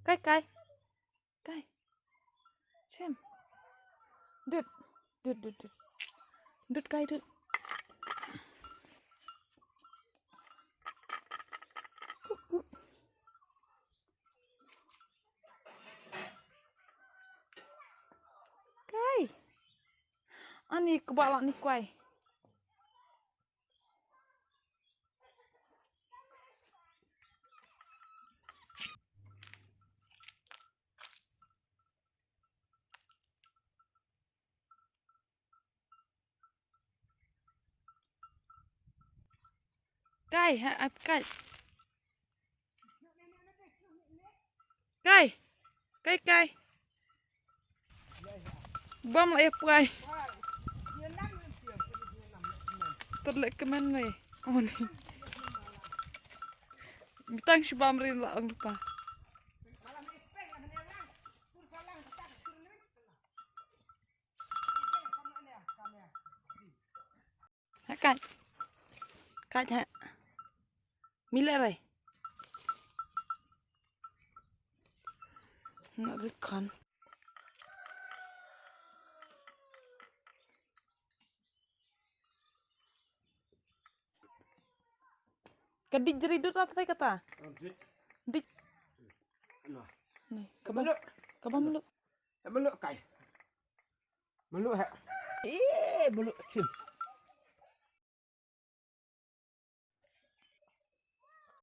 Cái cái xem đứt đứt đứt đứt đứt cái đứt cái ani kebala ni kuai cái hả cái bom lại quay tất lại cái men này ôn tăng si bom rin là ông lupa hả cái hả mila rồi nó rất con Kedik jeridut apa tadi kata? Dik. Nih, kapan meluk? Meluk kai. Meluk hak. Meluk cim.